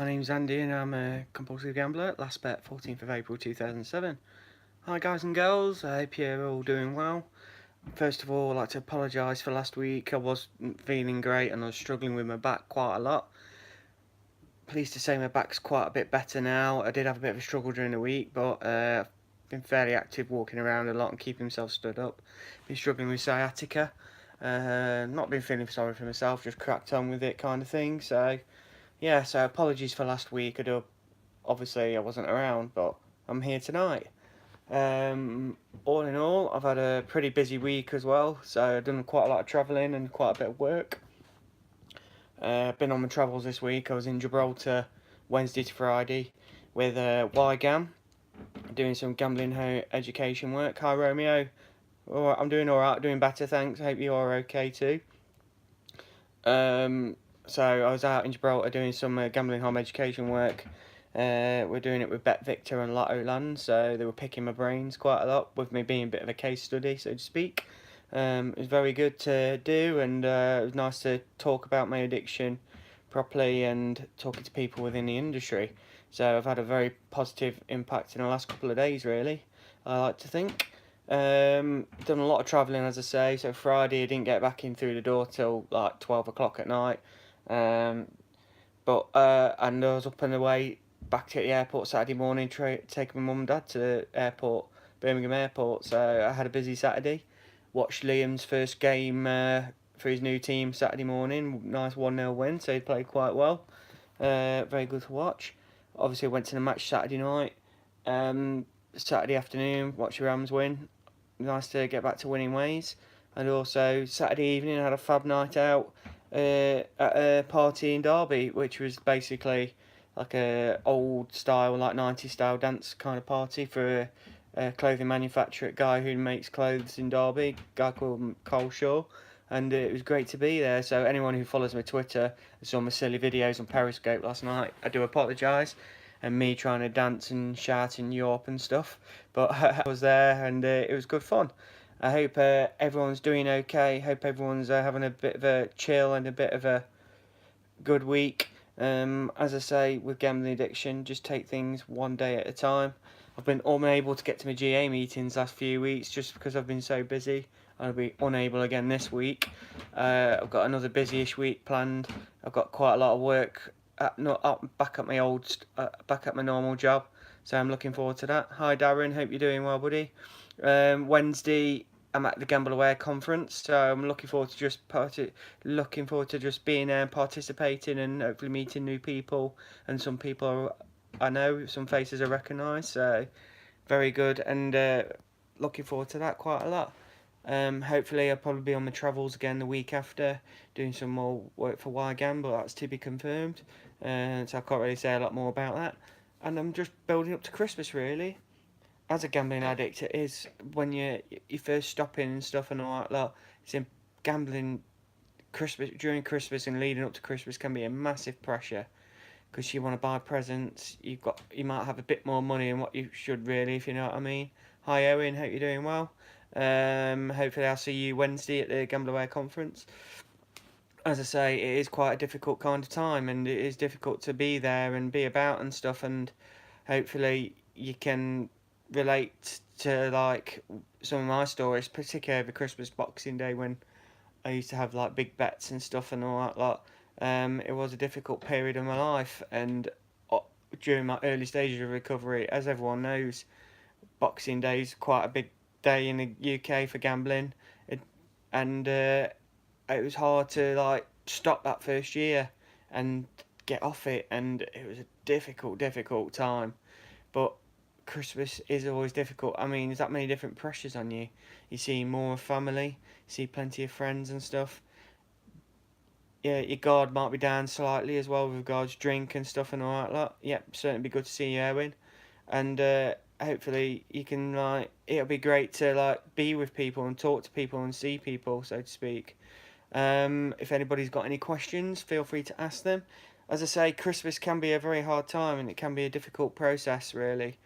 My name's Andy and I'm a compulsive gambler. Last bet 14th of April 2007. Hi guys and girls, I hope you're all doing well. First of all, I'd like to apologise for last week. I wasn't feeling great and I was struggling with my back quite a lot. Pleased to say my back's quite a bit better now. I did have a bit of a struggle during the week, but I've been fairly active, walking around a lot and keeping myself stood up. Been struggling with sciatica. Not been feeling sorry for myself, just cracked on with it kind of thing. So apologies for last week. Obviously I wasn't around, but I'm here tonight. All in all, I've had a pretty busy week as well, so I've done quite a lot of travelling and quite a bit of work. Been on my travels this week. I was in Gibraltar Wednesday to Friday with YGAM, doing some gambling education work. Hi Romeo. Alright, I'm doing alright, doing better, thanks. I hope you are okay too. So I was out in Gibraltar doing some gambling home education work. We're doing it with Bet Victor and Lotto Land, so they were picking my brains quite a lot with me being a bit of a case study, so to speak. It was very good to do, and it was nice to talk about my addiction properly and talking to people within the industry. So I've had a very positive impact in the last couple of days, really, I like to think. Done a lot of travelling, as I say. So Friday I didn't get back in through the door till like 12 o'clock at night. Um, and I was up and away back to the airport Saturday morning, taking my mum and dad to the airport, Birmingham Airport. So I had a busy Saturday. Watched Liam's first game for his new team Saturday morning. Nice 1-0 win, so he played quite well. Very good to watch. Obviously, went to the match Saturday night. Saturday afternoon, watched the Rams win. Nice to get back to winning ways. And also, Saturday evening, I had a fab night out at a party in Derby, which was basically like a old style, like 90s style dance kind of party for a clothing manufacturer, guy who makes clothes in Derby, guy called Cole Shaw. And it was great to be there. So anyone who follows my Twitter saw my silly videos on Periscope last night. I do apologise, and me trying to dance and shout and yawp and stuff. But I was there, and it was good fun. I hope everyone's doing okay. Hope everyone's having a bit of a chill and a bit of a good week. As I say, with gambling addiction, just take things one day at a time. I've been unable to get to my GA meetings last few weeks just because I've been so busy. I'll be unable again this week. I've got another busy-ish week planned. I've got quite a lot of work back at my back at my normal job. So I'm looking forward to that. Hi Darren, hope you're doing well, buddy. Wednesday I'm at the Gamble Aware conference, so I'm looking forward to just being there and participating and hopefully meeting new people, and some people I know, some faces I recognise, so very good, and looking forward to that quite a lot. Hopefully I'll probably be on my travels again the week after, doing some more work for YGAM, but that's to be confirmed, so I can't really say a lot more about that. And I'm just building up to Christmas, really. As a gambling addict, it is when you first stopping and stuff and all that lot. It's in gambling. Christmas, during Christmas and leading up to Christmas, can be a massive pressure because you want to buy presents. You might have a bit more money than what you should, really, if you know what I mean. Hi Owen, hope you're doing well. Hopefully I'll see you Wednesday at the Gamble Aware conference. As I say, it is quite a difficult kind of time, and it is difficult to be there and be about and stuff, and hopefully you can relate to like some of my stories, particularly over Christmas Boxing Day when I used to have like big bets and stuff and all that lot. It was a difficult period of my life, and during my early stages of recovery, as everyone knows, Boxing Day is quite a big day in the UK for gambling, and it was hard to like stop that first year and get off it, and it was a difficult time. But Christmas is always difficult. I mean, there's that many different pressures on you. You see more family, you see plenty of friends and stuff. Yeah, your guard might be down slightly as well with regards to drink and stuff and all that lot. Yep, certainly be good to see you, Owen. And hopefully you can like, it'll be great to like be with people and talk to people and see people, so to speak. If anybody's got any questions, feel free to ask them. As I say, Christmas can be a very hard time and it can be a difficult process, really.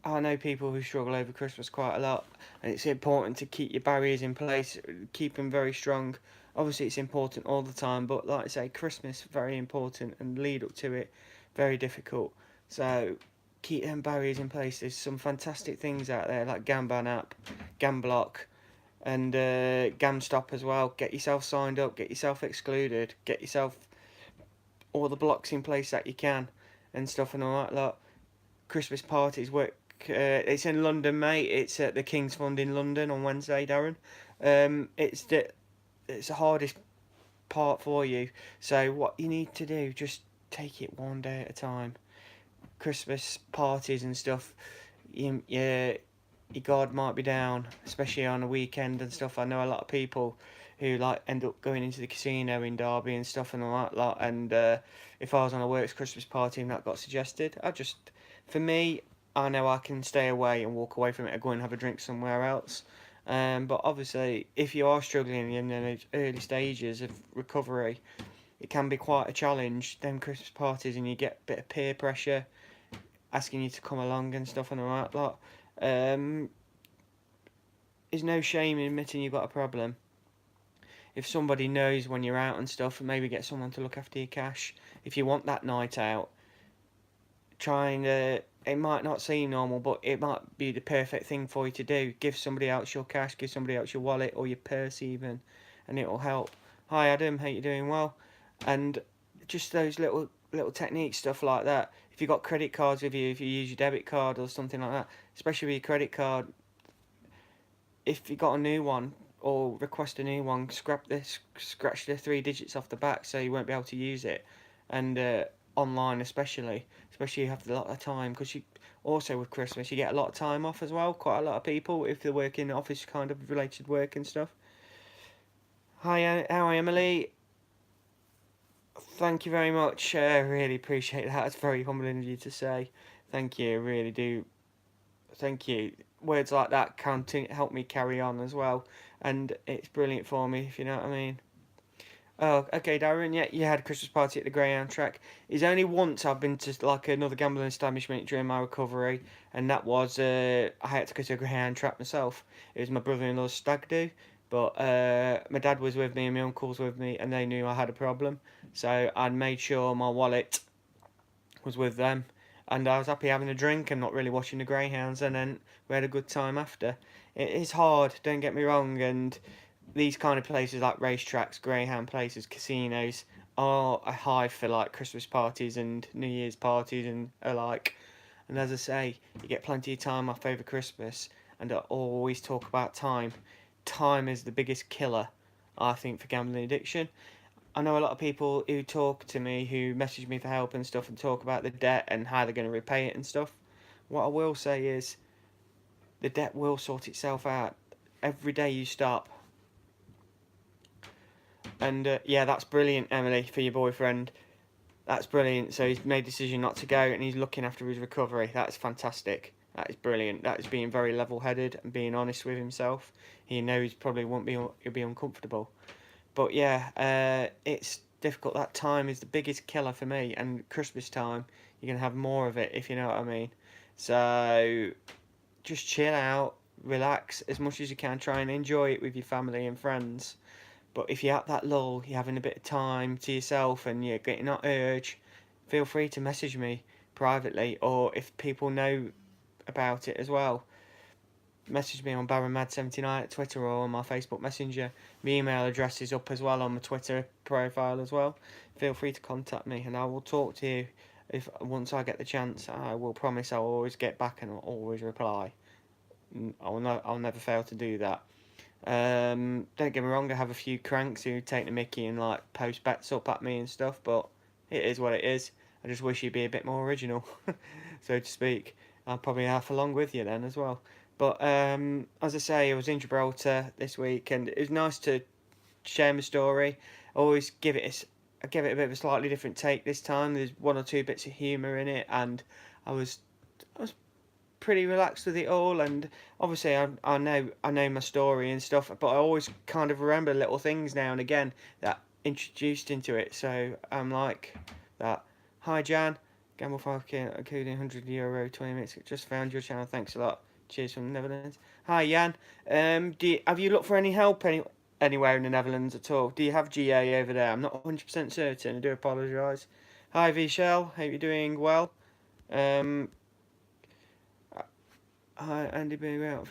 I know people who struggle over Christmas quite a lot, and it's important to keep your barriers in place, keep them very strong. Obviously, it's important all the time, but like I say, Christmas very important, and lead up to it very difficult. So keep them barriers in place. There's some fantastic things out there like Gamban app, Gamblock, and GamStop as well. Get yourself signed up, get yourself excluded, get yourself all the blocks in place that you can, and stuff and all that lot. Christmas parties work. It's in London, mate. It's at the King's Fund in London on Wednesday, Darren. It's the hardest part for you. So what you need to do, just take it one day at a time. Christmas parties and stuff, your guard might be down, especially on a weekend and stuff. I know a lot of people who like end up going into the casino in Derby and stuff and all that lot. And if I was on a works Christmas party and that got suggested, for me, I know I can stay away and walk away from it and go and have a drink somewhere else. But obviously, if you are struggling in the early stages of recovery, it can be quite a challenge. Them Christmas parties, and you get a bit of peer pressure asking you to come along and stuff and all that lot. Um, there's no shame in admitting you've got a problem. If somebody knows when you're out and stuff, maybe get someone to look after your cash. If you want that night out, trying to, it might not seem normal, but it might be the perfect thing for you to do. Give somebody else your cash, give somebody else your wallet or your purse even, and it will help. Hi Adam, how you doing? Well, and just those little techniques, stuff like that. If you've got credit cards with you, if you use your debit card or something like that, especially with your credit card, if you got a new one or request a new one, scratch the 3 digits off the back so you won't be able to use it, and online especially you have a lot of time, because you also with Christmas you get a lot of time off as well. Quite a lot of people, if they work in office kind of related work and stuff. Hi, Emily. Thank you very much. Really appreciate that. It's very humbling of you to say. Thank you. Really do. Thank you. Words like that can help me carry on as well, and it's brilliant for me, if you know what I mean. Oh, okay, Darren. Yeah, you had a Christmas party at the Greyhound track. It's only once I've been to like another gambling establishment during my recovery, and that was I had to go to a Greyhound track myself. It was my brother-in-law's stag do, but my dad was with me and my uncle was with me, and they knew I had a problem, so I made sure my wallet was with them, and I was happy having a drink and not really watching the Greyhounds, and then we had a good time after. It is hard, don't get me wrong, and these kind of places like racetracks, Greyhound places, casinos are a hive for like Christmas parties and New Year's parties and alike. And as I say, you get plenty of time off over Christmas, and I always talk about time. Time is the biggest killer, I think, for gambling addiction. I know a lot of people who talk to me, who message me for help and stuff, and talk about the debt and how they're going to repay it and stuff. What I will say is, the debt will sort itself out. Every day you stop. And yeah, that's brilliant, Emily, for your boyfriend. That's brilliant. So he's made a decision not to go, and he's looking after his recovery. That's fantastic. That is brilliant. That is being very level-headed and being honest with himself. He knows probably won't be he'll be uncomfortable. But yeah, it's difficult. That time is the biggest killer for me, and Christmas time, you're going to have more of it, if you know what I mean. So just chill out, relax as much as you can, try and enjoy it with your family and friends. But if you're at that lull, you're having a bit of time to yourself and you're getting that urge, feel free to message me privately, or if people know about it as well, message me on BaronMad79 at Twitter or on my Facebook Messenger. My email address is up as well on my Twitter profile as well. Feel free to contact me and I will talk to you if once I get the chance. I will promise I'll always get back and I'll always reply. I'll never fail to do that. Don't get me wrong, I have a few cranks who take the mickey and like post bets up at me and stuff, but it is what it is. I just wish you'd be a bit more original, so to speak. I'll probably half along with you then as well. But as I say, I was in Gibraltar this week, and it was nice to share my story. I give it a bit of a slightly different take this time. There's one or two bits of humour in it, and I was pretty relaxed with it all. And obviously, I know my story and stuff, but I always kind of remember little things now and again that introduced into it. So I'm like that. Hi Jan, Gamble 5K, including €100, 20 minutes. Just found your channel. Thanks a lot. Cheers from the Netherlands. Hi Jan. Have you looked for any help? anywhere in the Netherlands at all. Do you have GA over there? I'm not 100% certain. I do apologise. Hi, Vishal. Hope you're doing well. Um, Hi, Andy. Being well.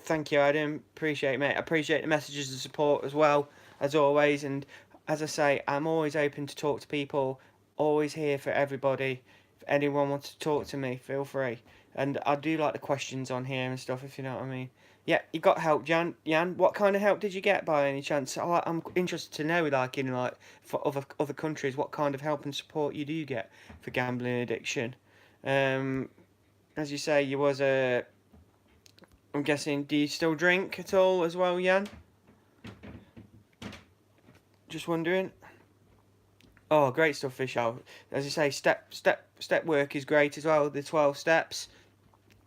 Thank you. I do appreciate it, mate. I appreciate the messages of support as well, as always. And as I say, I'm always open to talk to people. Always here for everybody. If anyone wants to talk to me, feel free. And I do like the questions on here and stuff, if you know what I mean. Yeah, you got help, Jan. Jan, what kind of help did you get by any chance? I'm interested to know, like in like for other countries, what kind of help and support you do get for gambling addiction. Um, as you say, you was a I'm guessing, do you still drink at all as well, Jan? Just wondering. Oh, great stuff, Vishal. As you say, step work is great as well. The 12 steps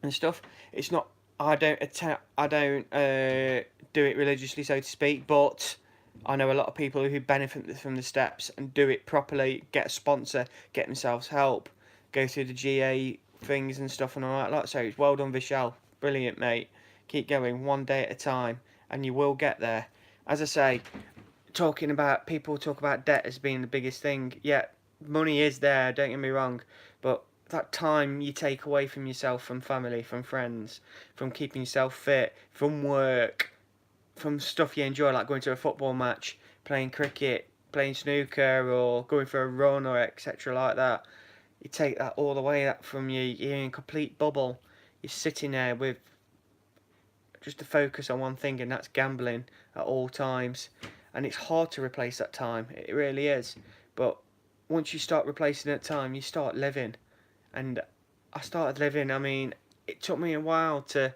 and stuff. It's not. I don't do it religiously, so to speak. But I know a lot of people who benefit from the steps and do it properly. Get a sponsor, get themselves help, go through the GA things and stuff and all that. So it's well done, Vishal. Brilliant, mate. Keep going one day at a time, and you will get there. As I say, talking about people talk about debt as being the biggest thing. Yeah, money is there. Don't get me wrong, but that time you take away from yourself, from family, from friends, from keeping yourself fit, from work, from stuff you enjoy, like going to a football match, playing cricket, playing snooker, or going for a run, or etc. like that. You take that all away from you. You're in a complete bubble. You're sitting there with just to focus on one thing, and that's gambling at all times. And it's hard to replace that time. It really is. But once you start replacing that time, you start living. And I started living. I mean, it took me a while to.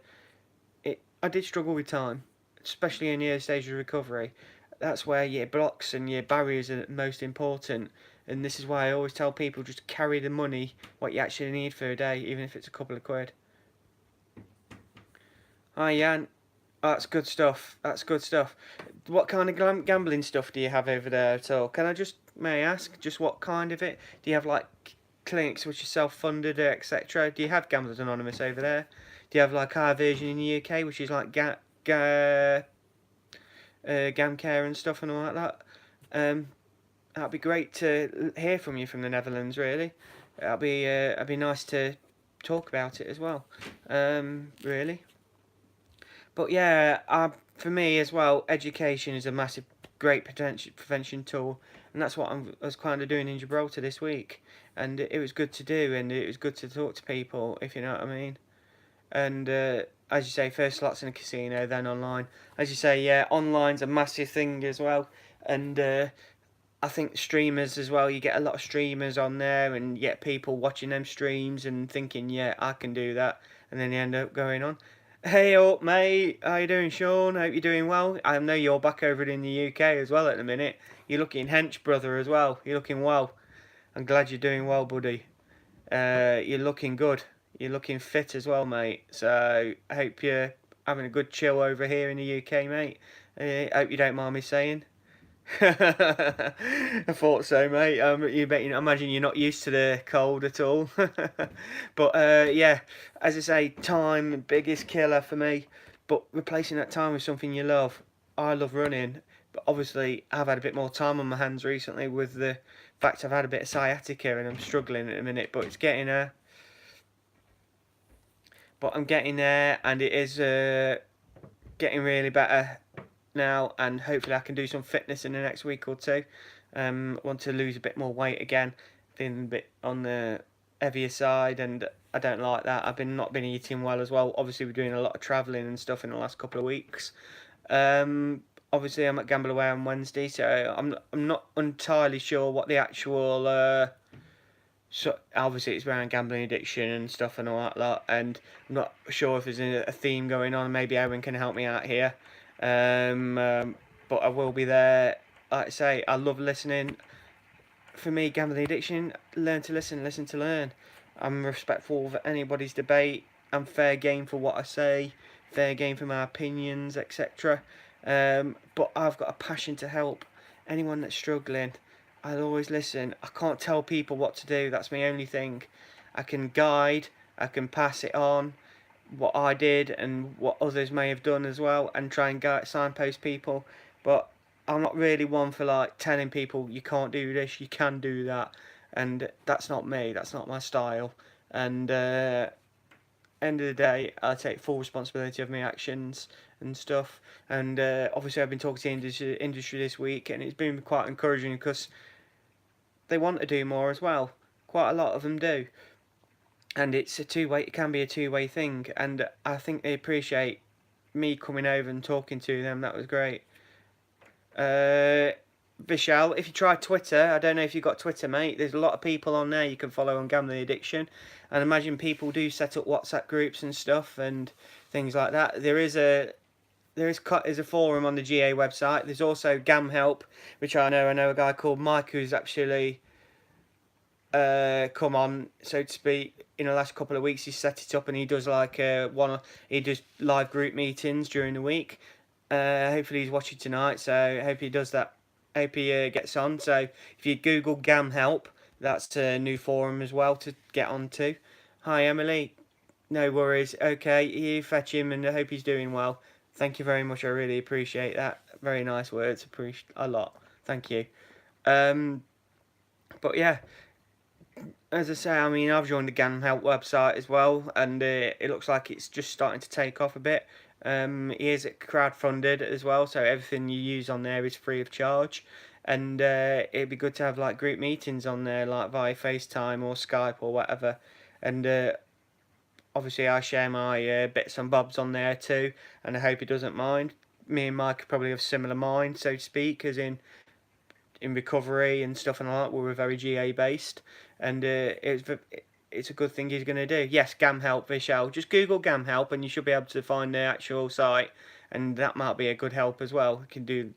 I did struggle with time, especially in the early stage of recovery. That's where your blocks and your barriers are most important. And this is why I always tell people just carry the money, what you actually need for a day, even if it's a couple of quid. Hi, Jan. That's good stuff. That's good stuff. What kind of gambling stuff do you have over there at all? May I ask, just what kind of it? Do you have like clinics which are self-funded, etc.? Do you have Gamblers Anonymous over there? Do you have like our version in the UK, which is like Gamcare and stuff and all like that? That'd be great to hear from you from the Netherlands. Really, it'd be nice to talk about it as well. Really. But yeah, for me as well, education is a massive, great potential prevention tool, and that's what I was kind of doing in Gibraltar this week, and it was good to do, and it was good to talk to people, if you know what I mean. And as you say, first slots in a casino, then online. As you say, yeah, online's a massive thing as well, and I think streamers as well. You get a lot of streamers on there, and you get people watching them streams and thinking, yeah, I can do that, and then they end up going on. Hey up, mate. How you doing, Sean? Hope you're doing well. I know you're back over in the UK as well at the minute. You're looking hench, brother, as well. You're looking well. I'm glad you're doing well, buddy. You're looking good. You're looking fit as well, mate. So I hope you're having a good chill over here in the UK, mate. I hope you don't mind me saying. I thought so, mate. I imagine you're not used to the cold at all. But yeah, as I say, time biggest killer for me. But replacing that time with something you love. I love running, but obviously I've had a bit more time on my hands recently with the fact I've had a bit of sciatica and I'm struggling at the minute. But it's getting there. But I'm getting there, and it is getting really better now, and hopefully I can do some fitness in the next week or two. Want to lose a bit more weight again, feeling a bit on the heavier side, and I don't like that. I've not been eating well as well. Obviously, we're doing a lot of travelling and stuff in the last couple of weeks. Obviously, I'm at Gamble Away on Wednesday, so I'm not entirely sure what the actual. So obviously it's around gambling addiction and stuff and all that lot, and I'm not sure if there's a theme going on. Maybe Owen can help me out here. But I will be there. Like I say, I love listening. For me, gambling addiction, learn to listen, listen to learn. I'm respectful of anybody's debate. I'm fair game for what I say, fair game for my opinions, etc. But I've got a passion to help anyone that's struggling. I'll always listen. I can't tell people what to do. That's my only thing. I can guide. I can pass it on, what I did and what others may have done as well, and try and guide, signpost people. but I'm not really one for like telling people you can't do this, you can do that, and that's not me. That's not my style. And end of the day, I take full responsibility of my actions and stuff. And obviously, I've been talking to industry this week, and it's been quite encouraging because they want to do more as well. Quite a lot of them do, and it's a two-way. It can be a two-way thing, and I think they appreciate me coming over and talking to them. That was great. Uh, Vishal, if you try Twitter, I don't know if you've got Twitter, mate. There's a lot of people on there you can follow on gambling addiction, and imagine people do set up WhatsApp groups and stuff and things like that. There's a forum on the GA website. There's also Gam Help, which I know a guy called Mike who's actually come on, so to speak, in the last couple of weeks. He's set it up and he does like he does live group meetings during the week. Hopefully he's watching tonight, so I hope he does that. Hope he gets on. So if you Google Gam Help, that's a new forum as well to get onto. Hi Emily, no worries. Okay, you fetch him and I hope he's doing well. Thank you very much. I really appreciate that. Very nice words. Appreciate a lot. Thank you. Um, but yeah, as I say, I mean, I've joined the Gan Help website as well, and it looks like it's just starting to take off a bit. It is crowdfunded as well, so everything you use on there is free of charge. And it'd be good to have like group meetings on there, like via FaceTime or Skype or whatever. And obviously, I share my bits and bobs on there too, and I hope he doesn't mind. Me and Mike probably have similar mind, so to speak, as in recovery and stuff and all that. We were very GA based, and it's a good thing he's going to do. Yes, Gam Help Vishal. Just Google Gam Help, and you should be able to find the actual site, and that might be a good help as well. You can do,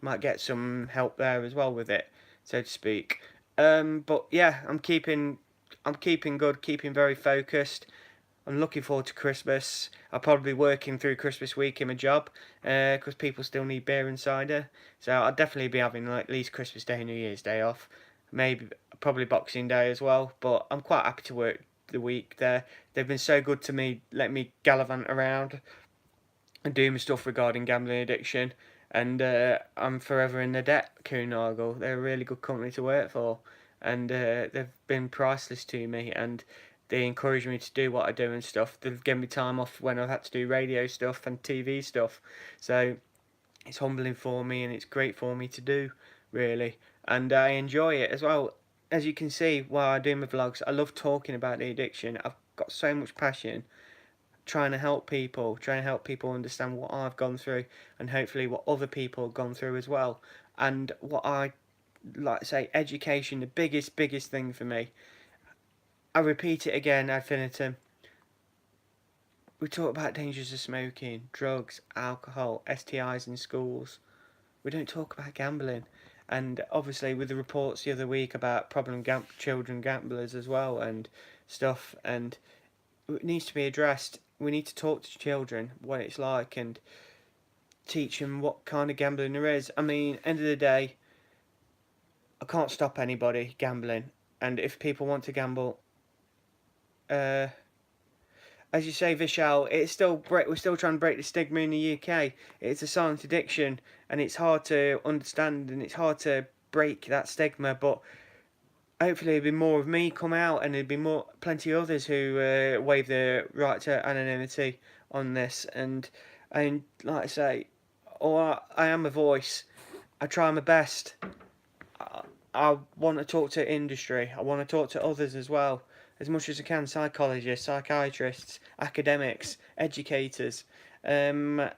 might get some help there as well with it, so to speak. But yeah, I'm keeping good, keeping very focused. I'm looking forward to Christmas. I'll probably be working through Christmas week in my job because people still need beer and cider. So I'll definitely be having like at least Christmas Day and New Year's Day off. Maybe probably Boxing Day as well. But I'm quite happy to work the week there. They've been so good to me, letting me gallivant around and do my stuff regarding gambling addiction. And I'm forever in the debt, Kuhnagel. They're a really good company to work for. And they've been priceless to me. And they encourage me to do what I do and stuff. They've given me time off when I've had to do radio stuff and TV stuff. So it's humbling for me and it's great for me to do, really. And I enjoy it as well. As you can see while I do my vlogs, I love talking about the addiction. I've got so much passion trying to help people understand what I've gone through and hopefully what other people have gone through as well. And what I like to say, education, the biggest thing for me. I repeat it again ad infinitum. We talk about dangers of smoking, drugs, alcohol, STIs in schools. We don't talk about gambling. And obviously with the reports the other week about children gamblers as well and stuff, and it needs to be addressed. We need to talk to children what it's like and teach them what kind of gambling there is. I mean, end of the day, I can't stop anybody gambling. And if people want to gamble, uh, as you say, Vishal, we're still trying to break the stigma in the UK. It's a silent addiction, and it's hard to understand, and it's hard to break that stigma. But hopefully, there'll be more of me come out, and there'll be plenty of others who waive the right to anonymity on this. And like I say, I am a voice. I try my best. I want to talk to industry. I want to talk to others as well, as much as I can. Psychologists, psychiatrists, academics, educators, and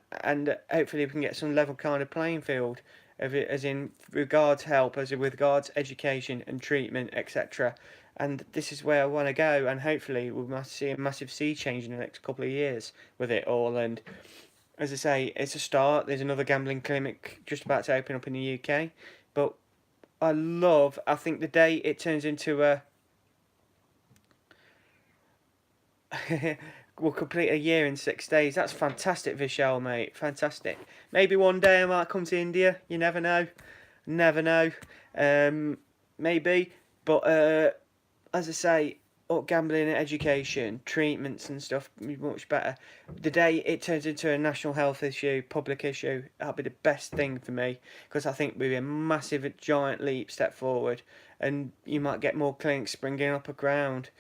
hopefully we can get some level kind of playing field of it, as in regards help, as in with regards education and treatment, etc. And this is where I want to go, and hopefully we must see a massive sea change in the next couple of years with it all. And as I say, it's a start. There's another gambling clinic just about to open up in the UK, but I think the day it turns into a we'll complete a year in 6 days. That's fantastic, Vishal, mate. Fantastic. Maybe one day I might come to India. You never know. Never know. Maybe. But as I say, up gambling education, treatments and stuff be much better. The day it turns into a national health issue, public issue, that'll be the best thing for me because I think we'll be a massive, giant leap step forward, and you might get more clinics springing up around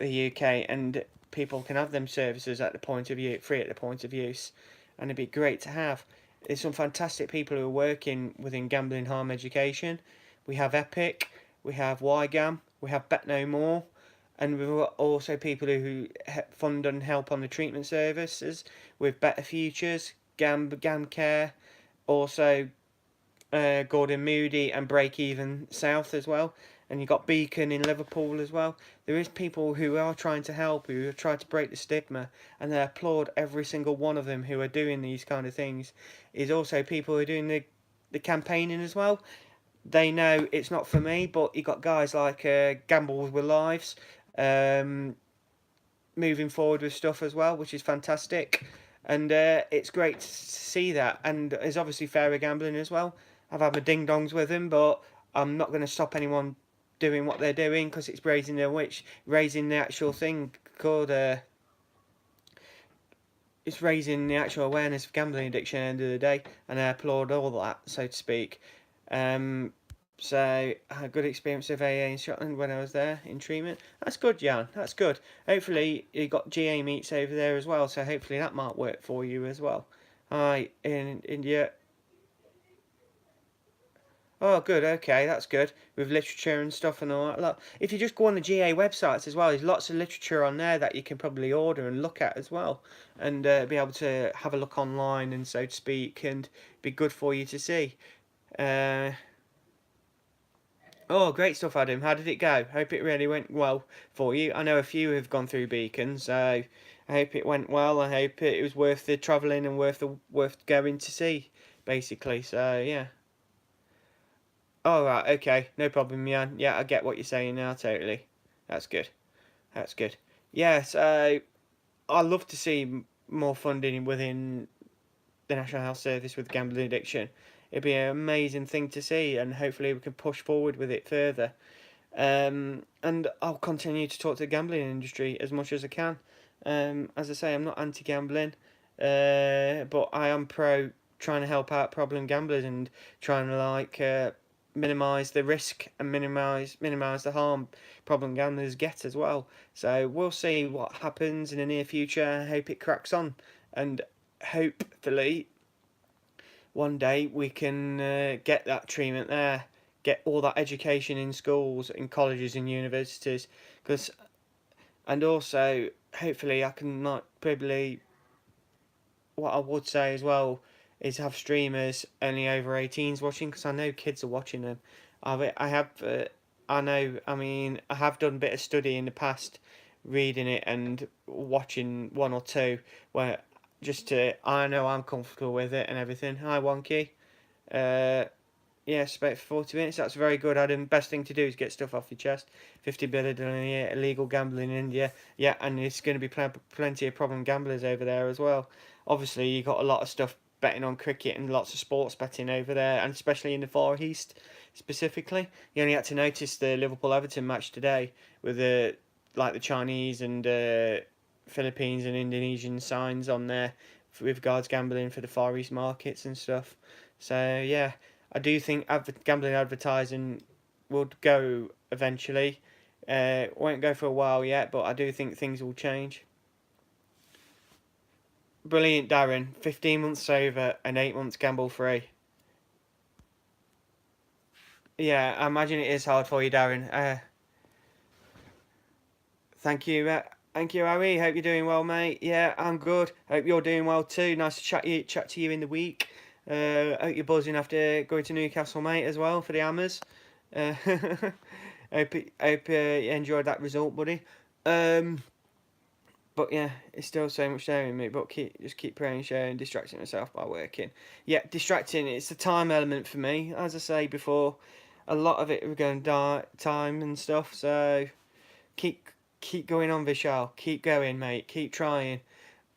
the UK, and people can have them services at the point of use, free at the point of use, and it'd be great to have. There's some fantastic people who are working within gambling harm education. We have Epic, we have YGAM, we have Bet No More, and we've got also people who fund and help on the treatment services with Better Futures, Gam Care, also Gordon Moody and Break Even South as well. And you've got Beacon in Liverpool as well. There is people who are trying to help, who are trying to break the stigma, and I applaud every single one of them who are doing these kind of things. Is also people who are doing the campaigning as well. They know it's not for me, but you got guys like Gamble with Lives, um, moving forward with stuff as well, which is fantastic. And it's great to see that. And there's obviously fairer gambling as well. I've had my ding dongs with them, but I'm not going to stop anyone doing what they're doing because it's raising the actual thing called it's raising the actual awareness of gambling addiction at the end of the day, and I applaud all that, so to speak. Um, so I had a good experience of AA in Scotland when I was there in treatment. That's good, Jan. That's good. Hopefully you got GA meets over there as well, so hopefully that might work for you as well. Hi, in India. Oh, good. Okay, that's good. With literature and stuff and all that. Look, if you just go on the GA websites as well, there's lots of literature on there that you can probably order and look at as well, and be able to have a look online and so to speak, and be good for you to see. Uh, oh, great stuff, Adam. How did it go? Hope it really went well for you. I know a few have gone through Beacon, so I hope it went well. I hope it was worth the travelling and worth going to see, basically. So yeah. Oh, right, okay, no problem, Jan. Yeah, I get what you're saying now, totally. That's good. That's good. Yeah, so I love to see more funding within the National Health Service with gambling addiction. It'd be an amazing thing to see, and hopefully we can push forward with it further. And I'll continue to talk to the gambling industry as much as I can. As I say, I'm not anti-gambling, but I am pro trying to help out problem gamblers and trying to minimize the risk and minimize the harm problem gamblers get as well. So we'll see what happens in the near future. I hope it cracks on, and hopefully one day we can get that treatment there, get all that education in schools, in colleges, and universities, because and also hopefully I can not probably what I would say as well is have streamers only over 18s watching because I know kids are watching them. I have I know I mean I have done a bit of study in the past, reading it and watching one or two where just to I know I'm comfortable with it and everything. Hi Wonky. Uh, Yes, about 40 minutes. That's very good, Adam. Best thing to do is get stuff off your chest. 50 billion a year, illegal gambling in India. Yeah, and it's going to be plenty of problem gamblers over there as well. Obviously, you got a lot of stuff betting on cricket and lots of sports betting over there, and especially in the Far East specifically. You only had to notice the Liverpool Everton match today with the Chinese and Philippines and Indonesian signs on there with regards gambling for the Far East markets and stuff. So yeah. I do think gambling advertising will go eventually. Won't go for a while yet, but I do think things will change. Brilliant, Darren. 15 months sober and 8 months gamble free. Yeah, I imagine it is hard for you, Darren. Thank you. Thank you, Harry. Hope you're doing well, mate. Yeah, I'm good. Hope you're doing well too. Nice to chat to you in the week. Hope you're buzzing after going to Newcastle, mate, as well for the Hammers. Uh, hope you enjoyed that result, buddy. Um, but yeah, it's still so much there in me. But just keep praying, sharing, distracting myself by working. Yeah, distracting. It's the time element for me. As I say before, a lot of it we're going to time and stuff. So keep keep going on, Vishal. Keep going, mate. Keep trying.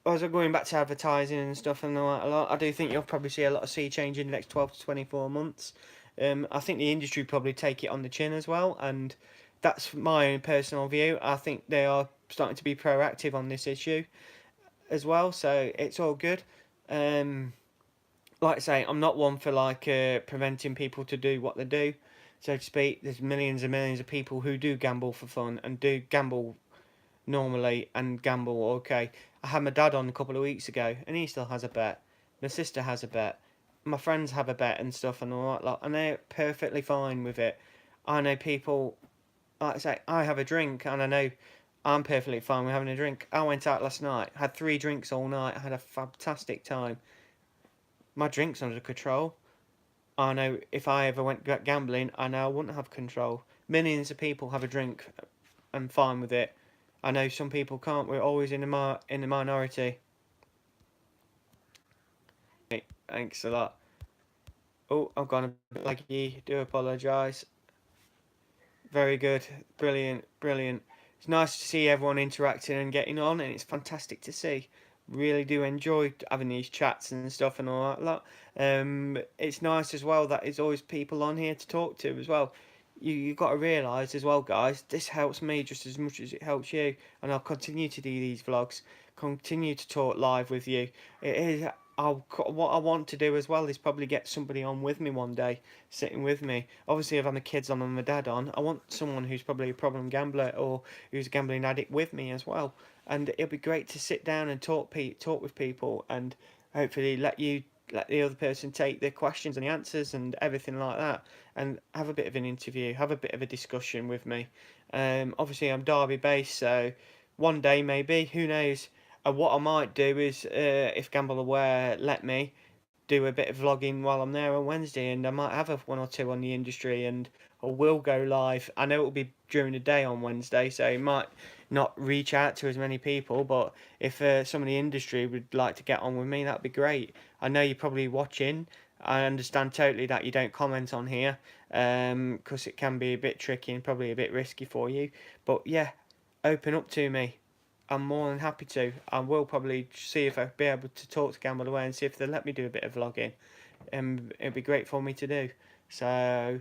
As I'm going back to advertising and stuff and all that a lot, I do think you'll probably see a lot of sea change in the next 12 to 24 months. I think the industry probably take it on the chin as well, and That's my own personal view. I think they are starting to be proactive on this issue as well, so it's all good. Um, like I say, I'm not one for like preventing people to do what they do, so to speak. There's millions and millions of people who do gamble for fun and do gamble normally and gamble okay. I had my dad on a couple of weeks ago, and he still has a bet. My sister has a bet. My friends have a bet and stuff and all that lot, and they're perfectly fine with it. I know people, like I say, I have a drink, and I know I'm perfectly fine with having a drink. I went out last night, had 3 drinks all night, I had a fantastic time. My drink's under control. I know if I ever went gambling, I know I wouldn't have control. Millions of people have a drink and fine with it. I know some people can't. We're always in the minority. Thanks a lot. Oh, I've gone a bit laggy. Do apologise. Very good. Brilliant. Brilliant. It's nice to see everyone interacting and getting on, and it's fantastic to see. Really do enjoy having these chats and stuff and all that lot. It's nice as well that there's always people on here to talk to as well. You've got to realise as well, guys, this helps me just as much as it helps you, and I'll continue to do these vlogs, continue to talk live with you. It is. What I want to do as well is probably get somebody on with me one day, sitting with me. Obviously, if I'm the kids on and my dad on, I want someone who's probably a problem gambler or who's a gambling addict with me as well. And it'll be great to sit down and talk with people, and hopefully let the other person take their questions and the answers and everything like that, and have a bit of an interview, have a bit of a discussion with me. Obviously, I'm Derby based, so one day maybe, who knows. What I might do is, if Gamble Aware let me, do a bit of vlogging while I'm there on Wednesday, and I might have a one or two on the industry, and I will go live. I know it will be during the day on Wednesday, so it might not reach out to as many people, but if some of the industry would like to get on with me, that'd be great. I know you're probably watching. I understand totally that you don't comment on here, because it can be a bit tricky and probably a bit risky for you. But yeah, open up to me. I'm more than happy to. I will probably see if I'll be able to talk to Gamble Away and see if they'll let me do a bit of vlogging. It'd be great for me to do. So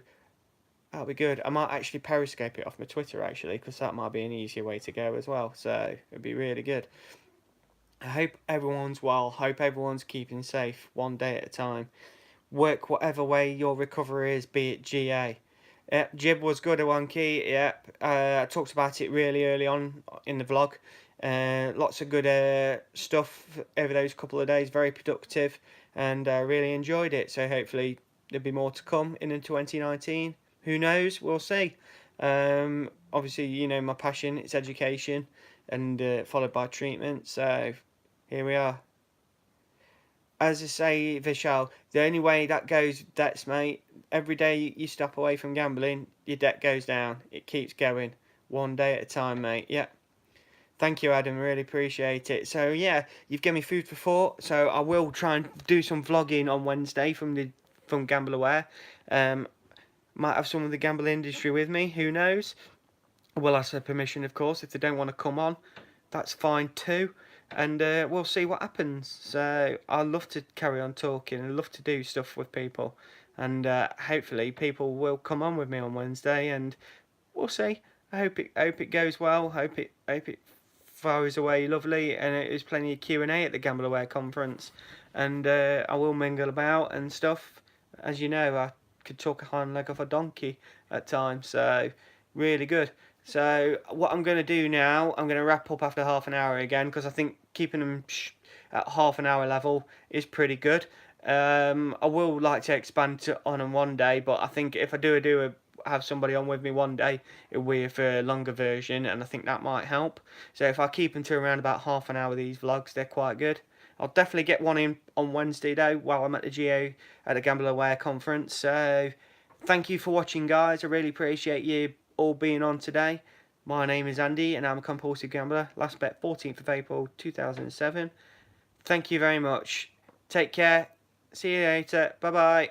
that'll be good. I might actually periscope it off my Twitter actually, because that might be an easier way to go as well. So it'd be really good. I hope everyone's well. Hope everyone's keeping safe one day at a time. Work whatever way your recovery is, be it GA. Yep, Jib was good at one key. Yep, I talked about it really early on in the vlog. Lots of good stuff over those couple of days. Very productive, and really enjoyed it. So hopefully there'll be more to come in 2019. Who knows? We'll see. Obviously, you know my passion. It's education, and followed by treatment. So here we are. As I say, Vishal, the only way that goes, debts, mate. Every day you stop away from gambling, your debt goes down. It keeps going, one day at a time, mate. Yeah. Thank you, Adam. Really appreciate it. So yeah, you've given me food for thought. So I will try and do some vlogging on Wednesday from Gamble Aware. Might have some of the gamble industry with me. Who knows? I will ask their permission, of course. If they don't want to come on, that's fine too. And we'll see what happens. So I love to carry on talking. I love to do stuff with people, and hopefully people will come on with me on Wednesday, and we'll see. I hope it goes well. Hope it fires away lovely, and there's plenty of Q&A at the Gamble Aware conference, and I will mingle about and stuff. As you know, I could talk a hind leg off a donkey at times, so really good. So what I'm going to do now, I'm going to wrap up after half an hour again, because I think keeping them at half an hour level is pretty good. I will like to expand to on them one day, but I think if I have somebody on with me one day, it'll be for a longer version, and I think that might help. So if I keep them to around about half an hour, these vlogs, they're quite good. I'll definitely get one in on Wednesday though, while I'm at the GO at the Gamble Aware conference. So thank you for watching, guys. I really appreciate you all being on today. My name is Andy, and I'm a compulsive gambler. Last bet 14th of April 2007. Thank you very much. Take care. See you later. Bye bye.